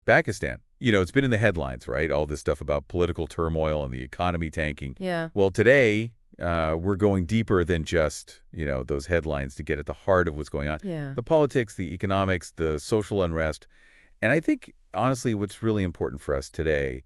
Pakistan. It's been in the headlines, right? All this stuff about political turmoil and the economy tanking. Yeah. Well, today, we're going deeper than just, those headlines to get at the heart of what's going on. Yeah. The politics, the economics, the social unrest. And I think, honestly, what's really important for us today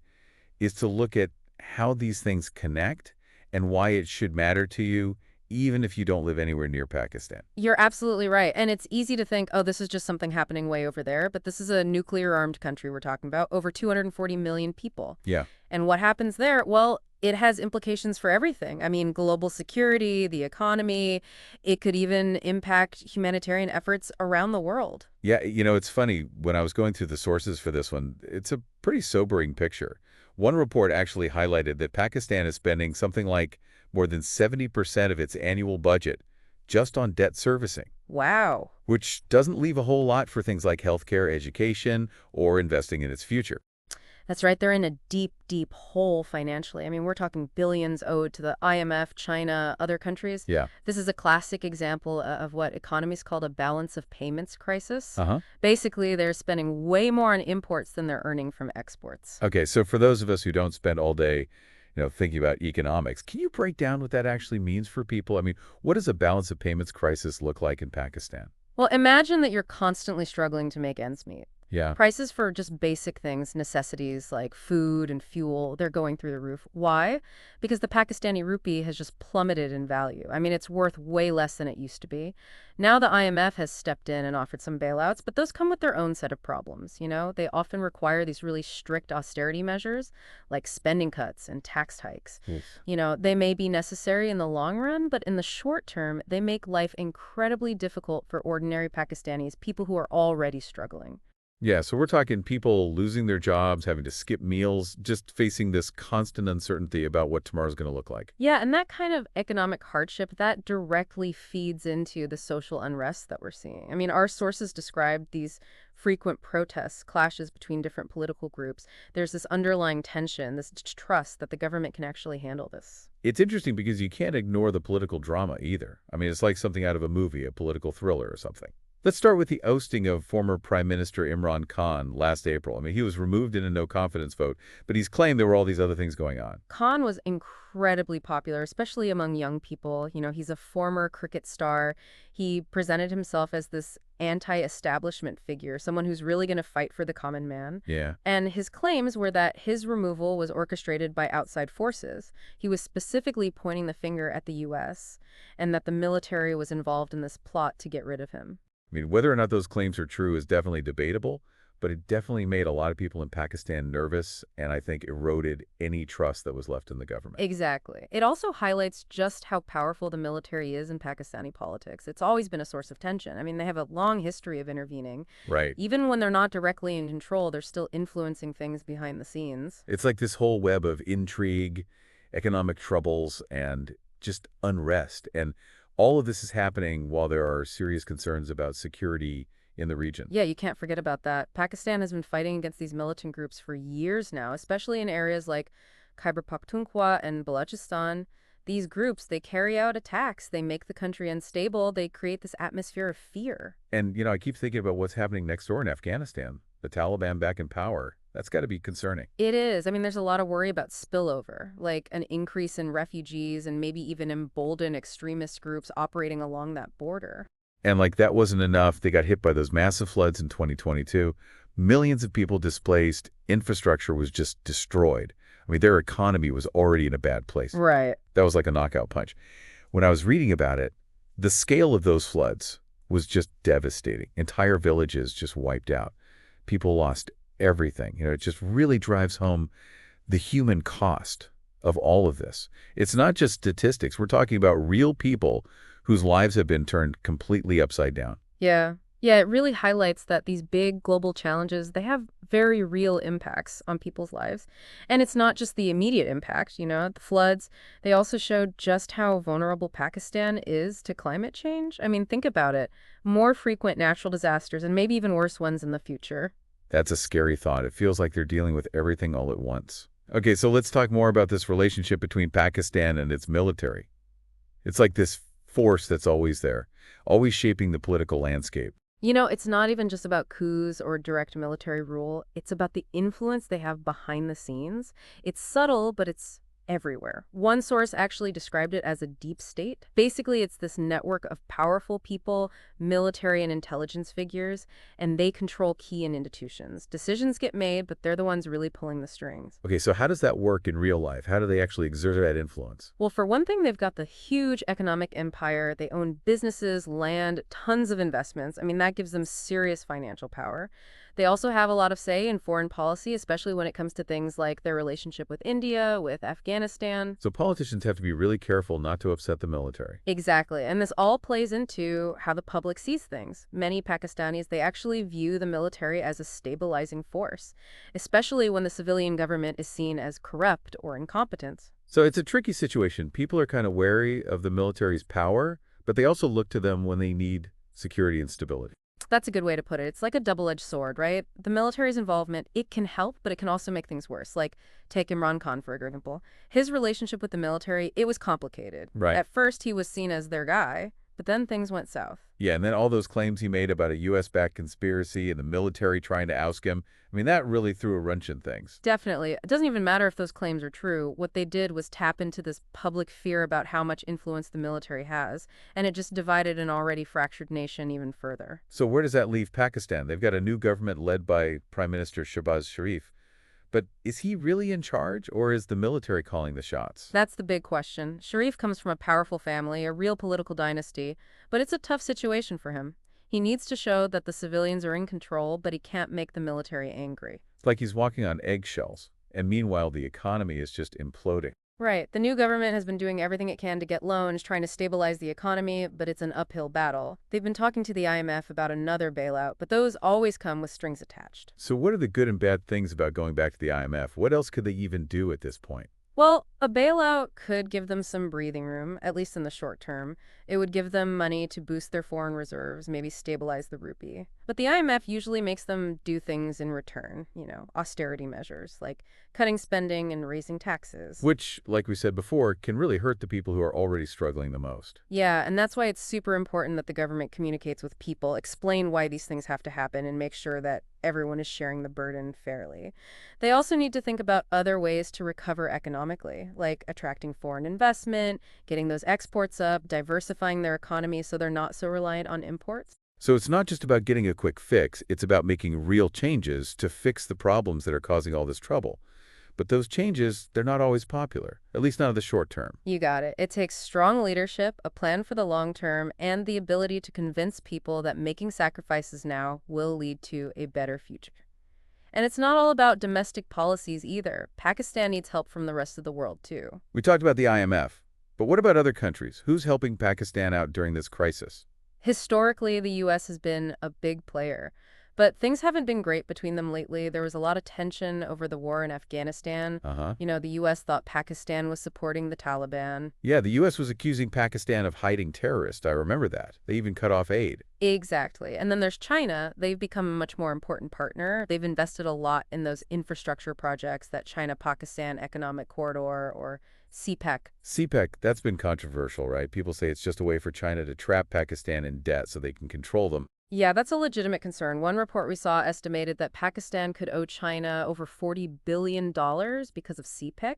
is to look at how these things connect and why it should matter to you, even if you don't live anywhere near Pakistan. You're absolutely right. And it's easy to think, oh, this is just something happening way over there. But this is a nuclear-armed country we're talking about, over 240 million people. Yeah. And what happens there? Well, it has implications for everything. I mean, global security, the economy. It could even impact humanitarian efforts around the world. Yeah, it's funny. When I was going through the sources for this one, it's a pretty sobering picture. One report actually highlighted that Pakistan is spending something like more than 70% of its annual budget just on debt servicing. Wow. Which doesn't leave a whole lot for things like healthcare, education, or investing in its future. That's right. They're in a deep, deep hole financially. I mean, we're talking billions owed to the IMF, China, other countries. Yeah. This is a classic example of what economists call a balance of payments crisis. Uh-huh. Basically, they're spending way more on imports than they're earning from exports. Okay, so for those of us who don't spend all day, thinking about economics, can you break down what that actually means for people? I mean, what does a balance of payments crisis look like in Pakistan? Well, imagine that you're constantly struggling to make ends meet. Yeah. Prices for just basic things, necessities like food and fuel, they're going through the roof. Why? Because the Pakistani rupee has just plummeted in value. I mean, it's worth way less than it used to be. Now the IMF has stepped in and offered some bailouts, but those come with their own set of problems, They often require these really strict austerity measures, like spending cuts and tax hikes. Yes. They may be necessary in the long run, but in the short term, they make life incredibly difficult for ordinary Pakistanis, people who are already struggling. Yeah, so we're talking people losing their jobs, having to skip meals, just facing this constant uncertainty about what tomorrow's going to look like. Yeah, and that kind of economic hardship, that directly feeds into the social unrest that we're seeing. I mean, our sources describe these frequent protests, clashes between different political groups. There's this underlying tension, this trust that the government can actually handle this. It's interesting because you can't ignore the political drama either. I mean, it's like something out of a movie, a political thriller or something. Let's start with the ousting of former Prime Minister Imran Khan last April. I mean, he was removed in a no-confidence vote, but he's claimed there were all these other things going on. Khan was incredibly popular, especially among young people. He's a former cricket star. He presented himself as this anti-establishment figure, someone who's really going to fight for the common man. Yeah. And his claims were that his removal was orchestrated by outside forces. He was specifically pointing the finger at the U.S. and that the military was involved in this plot to get rid of him. I mean, whether or not those claims are true is definitely debatable, but it definitely made a lot of people in Pakistan nervous and I think eroded any trust that was left in the government. Exactly. It also highlights just how powerful the military is in Pakistani politics. It's always been a source of tension. I mean, they have a long history of intervening. Right. Even when they're not directly in control, they're still influencing things behind the scenes. It's like this whole web of intrigue, economic troubles, and just unrest. And all of this is happening while there are serious concerns about security in the region. Yeah, you can't forget about that. Pakistan has been fighting against these militant groups for years now, especially in areas like Khyber Pakhtunkhwa and Balochistan. These groups, they carry out attacks. They make the country unstable. They create this atmosphere of fear. And, I keep thinking about what's happening next door in Afghanistan. The Taliban back in power. That's got to be concerning. It is. I mean, there's a lot of worry about spillover, like an increase in refugees and maybe even emboldened extremist groups operating along that border. And like that wasn't enough. They got hit by those massive floods in 2022. Millions of people displaced. Infrastructure was just destroyed. I mean, their economy was already in a bad place. Right. That was like a knockout punch. When I was reading about it, the scale of those floods was just devastating. Entire villages just wiped out. People lost everything. It just really drives home the human cost of all of this. It's not just statistics. We're talking about real people whose lives have been turned completely upside down. Yeah. Yeah, it really highlights that these big global challenges, they have very real impacts on people's lives. And it's not just the immediate impact, the floods. They also showed just how vulnerable Pakistan is to climate change. I mean, think about it. More frequent natural disasters and maybe even worse ones in the future. That's a scary thought. It feels like they're dealing with everything all at once. Okay, so let's talk more about this relationship between Pakistan and its military. It's like this force that's always there, always shaping the political landscape. It's not even just about coups or direct military rule. It's about the influence they have behind the scenes. It's subtle, but it's everywhere. One source actually described it as a deep state. Basically, it's this network of powerful people, military and intelligence figures, and they control key institutions. Decisions get made, but they're the ones really pulling the strings. Okay, so how does that work in real life? How do they actually exert that influence? Well, for one thing, they've got the huge economic empire. They own businesses, land, tons of investments. I mean, that gives them serious financial power. They also have a lot of say in foreign policy, especially when it comes to things like their relationship with India, with Afghanistan. So politicians have to be really careful not to upset the military. Exactly. And this all plays into how the public sees things. Many Pakistanis, they actually view the military as a stabilizing force, especially when the civilian government is seen as corrupt or incompetent. So it's a tricky situation. People are kind of wary of the military's power, but they also look to them when they need security and stability. That's a good way to put it. It's like a double-edged sword, right? The military's involvement, it can help, but it can also make things worse. Like, take Imran Khan, for example. His relationship with the military, it was complicated. Right. At first, he was seen as their guy, but then things went south. Yeah, and then all those claims he made about a U.S.-backed conspiracy and the military trying to oust him, I mean, that really threw a wrench in things. Definitely. It doesn't even matter if those claims are true. What they did was tap into this public fear about how much influence the military has, and it just divided an already fractured nation even further. So where does that leave Pakistan? They've got a new government led by Prime Minister Sharif. But is he really in charge, or is the military calling the shots? That's the big question. Sharif comes from a powerful family, a real political dynasty, but it's a tough situation for him. He needs to show that the civilians are in control, but he can't make the military angry. It's like he's walking on eggshells, and meanwhile the economy is just imploding. Right. The new government has been doing everything it can to get loans, trying to stabilize the economy, but it's an uphill battle. They've been talking to the IMF about another bailout, but those always come with strings attached. So what are the good and bad things about going back to the IMF? What else could they even do at this point? Well, a bailout could give them some breathing room, at least in the short term. It would give them money to boost their foreign reserves, maybe stabilize the rupee. But the IMF usually makes them do things in return, austerity measures, like cutting spending and raising taxes. Which, like we said before, can really hurt the people who are already struggling the most. Yeah, and that's why it's super important that the government communicates with people, explain why these things have to happen, and make sure that everyone is sharing the burden fairly. They also need to think about other ways to recover economically, like attracting foreign investment, getting those exports up, diversifying their economy so they're not so reliant on imports. So it's not just about getting a quick fix, it's about making real changes to fix the problems that are causing all this trouble. But those changes, they're not always popular, at least not in the short term. You got it. It takes strong leadership, a plan for the long term, and the ability to convince people that making sacrifices now will lead to a better future. And it's not all about domestic policies either. Pakistan needs help from the rest of the world, too. We talked about the IMF, but what about other countries? Who's helping Pakistan out during this crisis? Historically, the U.S. has been a big player, but things haven't been great between them lately. There was a lot of tension over the war in Afghanistan. Uh-huh. The U.S. thought Pakistan was supporting the Taliban. Yeah, the U.S. was accusing Pakistan of hiding terrorists. I remember that. They even cut off aid. Exactly. And then there's China. They've become a much more important partner. They've invested a lot in those infrastructure projects, that China-Pakistan Economic Corridor, or CPEC. CPEC, that's been controversial, right? People say it's just a way for China to trap Pakistan in debt so they can control them. Yeah, that's a legitimate concern. One report we saw estimated that Pakistan could owe China over $40 billion because of CPEC.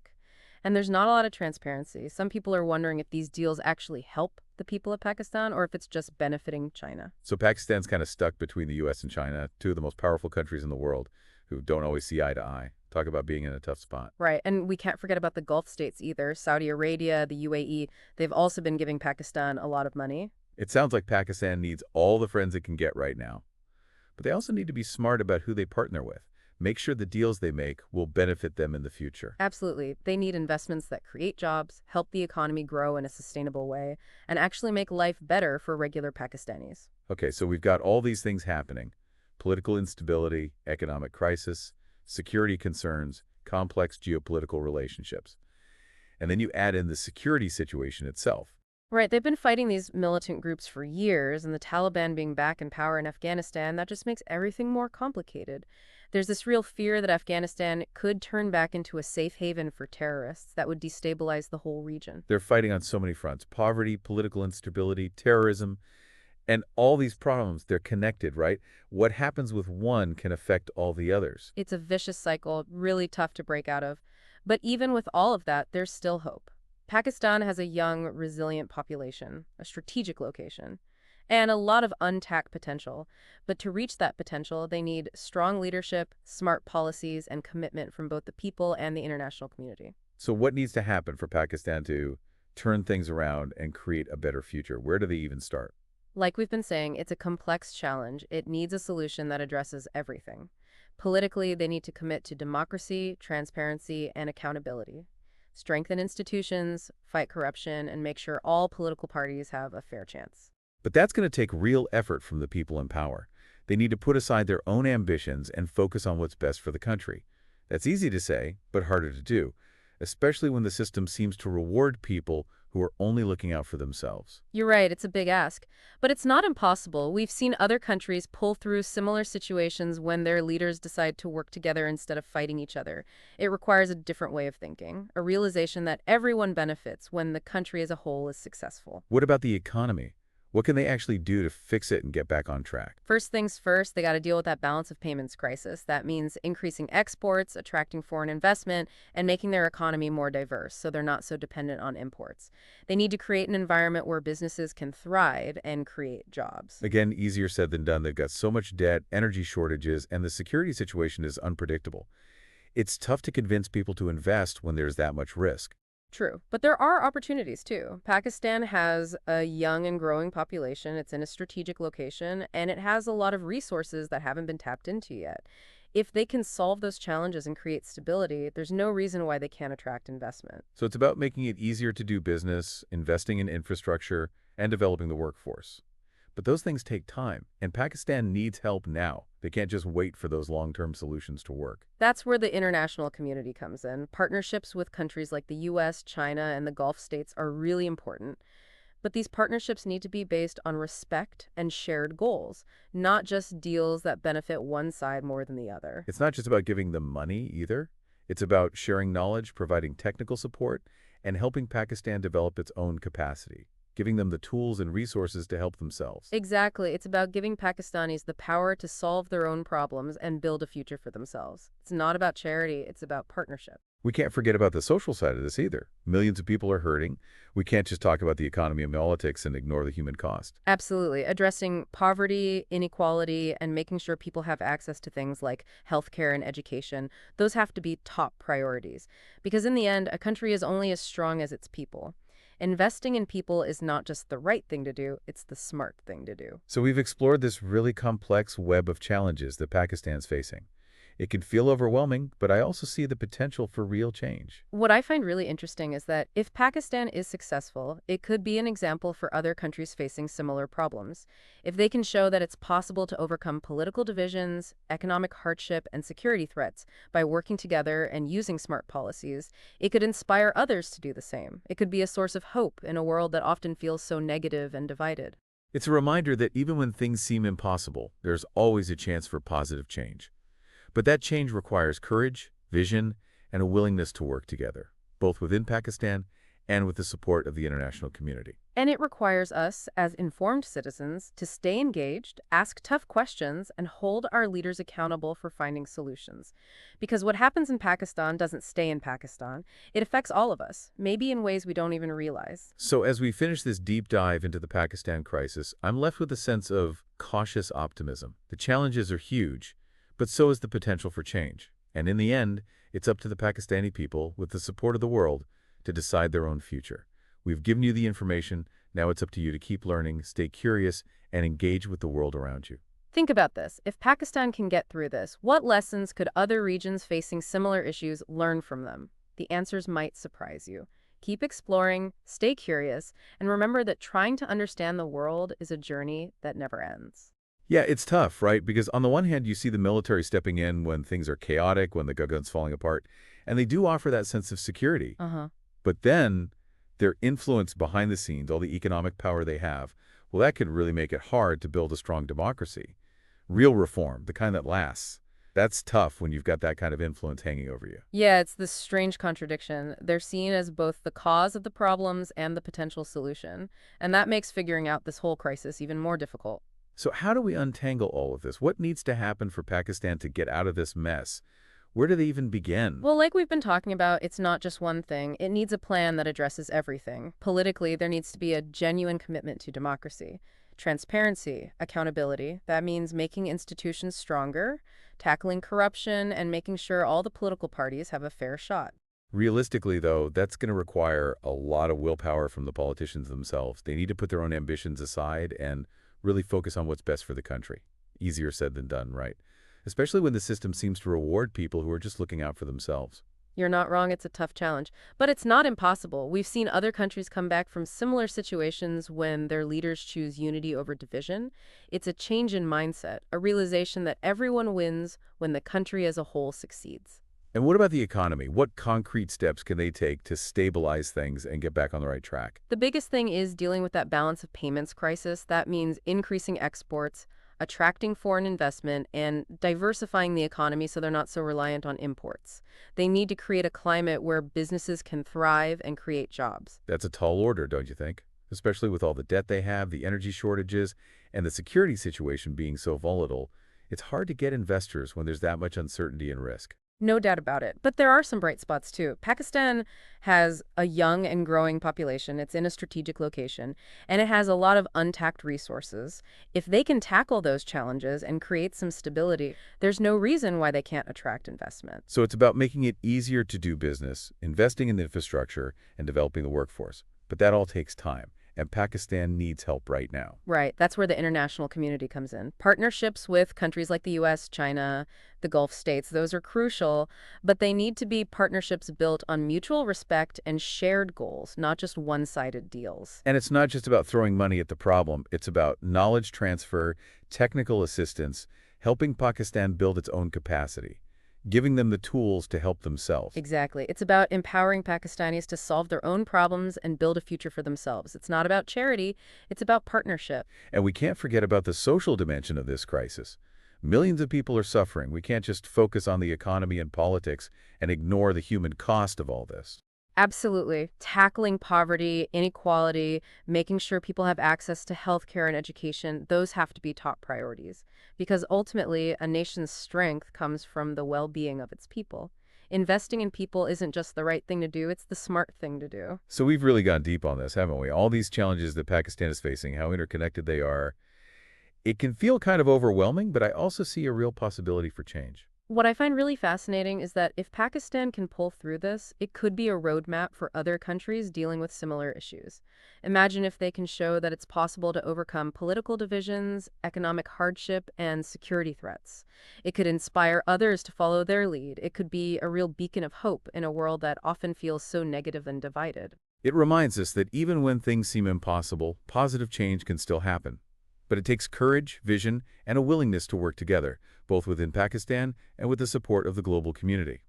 And there's not a lot of transparency. Some people are wondering if these deals actually help the people of Pakistan or if it's just benefiting China. So Pakistan's kind of stuck between the U.S. and China, two of the most powerful countries in the world who don't always see eye to eye. Talk about being in a tough spot. Right, and we can't forget about the Gulf states either. Saudi Arabia, the UAE, they've also been giving Pakistan a lot of money. It sounds like Pakistan needs all the friends it can get right now. But they also need to be smart about who they partner with. Make sure the deals they make will benefit them in the future. Absolutely. They need investments that create jobs, help the economy grow in a sustainable way, and actually make life better for regular Pakistanis. Okay, so we've got all these things happening. Political instability, economic crisis, security concerns, complex geopolitical relationships. And then you add in the security situation itself. Right, they've been fighting these militant groups for years, and the Taliban being back in power in Afghanistan, that just makes everything more complicated. There's this real fear that Afghanistan could turn back into a safe haven for terrorists that would destabilize the whole region. They're fighting on so many fronts: poverty, political instability, terrorism, And all these problems, they're connected, right? What happens with one can affect all the others. It's a vicious cycle, really tough to break out of. But even with all of that, there's still hope. Pakistan has a young, resilient population, a strategic location, and a lot of untapped potential. But to reach that potential, they need strong leadership, smart policies, and commitment from both the people and the international community. So what needs to happen for Pakistan to turn things around and create a better future? Where do they even start? Like we've been saying, it's a complex challenge. It needs a solution that addresses everything. Politically, they need to commit to democracy, transparency, and accountability. Strengthen institutions, fight corruption, and make sure all political parties have a fair chance. But that's going to take real effort from the people in power. They need to put aside their own ambitions and focus on what's best for the country. That's easy to say, but harder to do, especially when the system seems to reward people who are only looking out for themselves. You're right, it's a big ask. But it's not impossible. We've seen other countries pull through similar situations when their leaders decide to work together instead of fighting each other. It requires a different way of thinking, a realization that everyone benefits when the country as a whole is successful. What about the economy? What can they actually do to fix it and get back on track? First things first, they got to deal with that balance of payments crisis. That means increasing exports, attracting foreign investment, and making their economy more diverse so they're not so dependent on imports. They need to create an environment where businesses can thrive and create jobs. Again, easier said than done. They've got so much debt, energy shortages, and the security situation is unpredictable. It's tough to convince people to invest when there's that much risk. True. But there are opportunities too. Pakistan has a young and growing population. It's in a strategic location, and it has a lot of resources that haven't been tapped into yet. If they can solve those challenges and create stability, there's no reason why they can't attract investment. So it's about making it easier to do business, investing in infrastructure, and developing the workforce. But those things take time, and Pakistan needs help now. They can't just wait for those long-term solutions to work. That's where the international community comes in. Partnerships with countries like the US, China, and the Gulf states are really important. But these partnerships need to be based on respect and shared goals, not just deals that benefit one side more than the other. It's not just about giving them money either. It's about sharing knowledge, providing technical support, and helping Pakistan develop its own capacity, giving them the tools and resources to help themselves. Exactly. It's about giving Pakistanis the power to solve their own problems and build a future for themselves. It's not about charity, it's about partnership. We can't forget about the social side of this either. Millions of people are hurting. We can't just talk about the economy and politics and ignore the human cost. Absolutely. Addressing poverty, inequality, and making sure people have access to things like healthcare and education, those have to be top priorities. Because in the end, a country is only as strong as its people. Investing in people is not just the right thing to do, it's the smart thing to do. So we've explored this really complex web of challenges that Pakistan's facing. It can feel overwhelming, but I also see the potential for real change. What I find really interesting is that if Pakistan is successful, it could be an example for other countries facing similar problems. If they can show that it's possible to overcome political divisions, economic hardship, and security threats by working together and using smart policies, it could inspire others to do the same. It could be a source of hope in a world that often feels so negative and divided. It's a reminder that even when things seem impossible, there's always a chance for positive change. But that change requires courage, vision, and a willingness to work together, both within Pakistan and with the support of the international community. And it requires us, as informed citizens, to stay engaged, ask tough questions, and hold our leaders accountable for finding solutions. Because what happens in Pakistan doesn't stay in Pakistan. It affects all of us, maybe in ways we don't even realize. So as we finish this deep dive into the Pakistan crisis, I'm left with a sense of cautious optimism. The challenges are huge, but so is the potential for change. And in the end, it's up to the Pakistani people, with the support of the world, to decide their own future. We've given you the information. Now it's up to you to keep learning, stay curious, and engage with the world around you. Think about this. If Pakistan can get through this, what lessons could other regions facing similar issues learn from them? The answers might surprise you. Keep exploring, stay curious, and remember that trying to understand the world is a journey that never ends. Yeah, it's tough, right? Because on the one hand, you see the military stepping in when things are chaotic, when the government's falling apart, and they do offer that sense of security. But then their influence behind the scenes, all the economic power they have, well, that could really make it hard to build a strong democracy. Real reform, the kind that lasts. That's tough when you've got that kind of influence hanging over you. Yeah, it's this strange contradiction. They're seen as both the cause of the problems and the potential solution. And that makes figuring out this whole crisis even more difficult. So how do we untangle all of this? What needs to happen for Pakistan to get out of this mess? Where do they even begin? Well, like we've been talking about, it's not just one thing. It needs a plan that addresses everything. Politically, there needs to be a genuine commitment to democracy, transparency, accountability. That means making institutions stronger, tackling corruption, and making sure all the political parties have a fair shot. Realistically, though, that's going to require a lot of willpower from the politicians themselves. They need to put their own ambitions aside and really focus on what's best for the country. Easier said than done, right? Especially when the system seems to reward people who are just looking out for themselves. You're not wrong, it's a tough challenge. But it's not impossible. We've seen other countries come back from similar situations when their leaders choose unity over division. It's a change in mindset, a realization that everyone wins when the country as a whole succeeds. And what about the economy? What concrete steps can they take to stabilize things and get back on the right track? The biggest thing is dealing with that balance of payments crisis. That means increasing exports, attracting foreign investment, and diversifying the economy so they're not so reliant on imports. They need to create a climate where businesses can thrive and create jobs. That's a tall order, don't you think? Especially with all the debt they have, the energy shortages, and the security situation being so volatile. It's hard to get investors when there's that much uncertainty and risk. No doubt about it. But there are some bright spots too. Pakistan has a young and growing population. It's in a strategic location, and it has a lot of untapped resources. If they can tackle those challenges and create some stability, there's no reason why they can't attract investment. So it's about making it easier to do business, investing in the infrastructure, and developing the workforce. But that all takes time, and Pakistan needs help right now. Right. That's where the international community comes in. Partnerships with countries like the U.S., China, the Gulf states, those are crucial, but they need to be partnerships built on mutual respect and shared goals, not just one-sided deals. And it's not just about throwing money at the problem. It's about knowledge transfer, technical assistance, helping Pakistan build its own capacity, giving them the tools to help themselves. Exactly. It's about empowering Pakistanis to solve their own problems and build a future for themselves. It's not about charity, it's about partnership. And we can't forget about the social dimension of this crisis. Millions of people are suffering. We can't just focus on the economy and politics and ignore the human cost of all this. Absolutely. Tackling poverty, inequality, making sure people have access to healthcare and education, those have to be top priorities. Because ultimately, a nation's strength comes from the well-being of its people. Investing in people isn't just the right thing to do, it's the smart thing to do. So we've really gone deep on this, haven't we? All these challenges that Pakistan is facing, how interconnected they are. It can feel kind of overwhelming, but I also see a real possibility for change. What I find really fascinating is that if Pakistan can pull through this, it could be a roadmap for other countries dealing with similar issues. Imagine if they can show that it's possible to overcome political divisions, economic hardship, and security threats. It could inspire others to follow their lead. It could be a real beacon of hope in a world that often feels so negative and divided. It reminds us that even when things seem impossible, positive change can still happen. But it takes courage, vision, and a willingness to work together, both within Pakistan and with the support of the global community.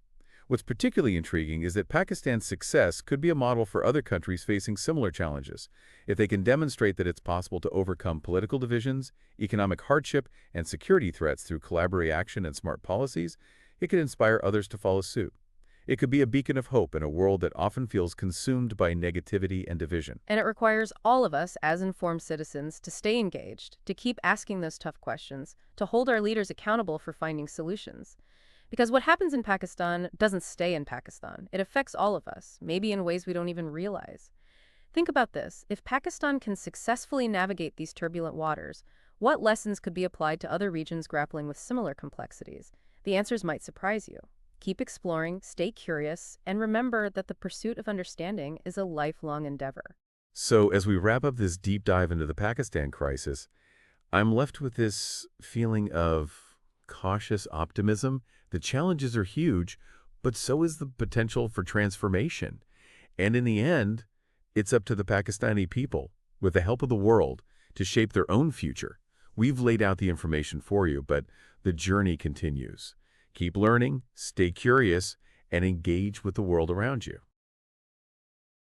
What's particularly intriguing is that Pakistan's success could be a model for other countries facing similar challenges. If they can demonstrate that it's possible to overcome political divisions, economic hardship, and security threats through collaborative action and smart policies, it could inspire others to follow suit. It could be a beacon of hope in a world that often feels consumed by negativity and division. And it requires all of us as informed citizens to stay engaged, to keep asking those tough questions, to hold our leaders accountable for finding solutions. Because what happens in Pakistan doesn't stay in Pakistan. It affects all of us, maybe in ways we don't even realize. Think about this. If Pakistan can successfully navigate these turbulent waters, what lessons could be applied to other regions grappling with similar complexities? The answers might surprise you. Keep exploring, stay curious, and remember that the pursuit of understanding is a lifelong endeavor. So as we wrap up this deep dive into the Pakistan crisis, I'm left with this feeling of cautious optimism. The challenges are huge, but so is the potential for transformation. And in the end, it's up to the Pakistani people, with the help of the world, to shape their own future. We've laid out the information for you, but the journey continues. Keep learning, stay curious, and engage with the world around you.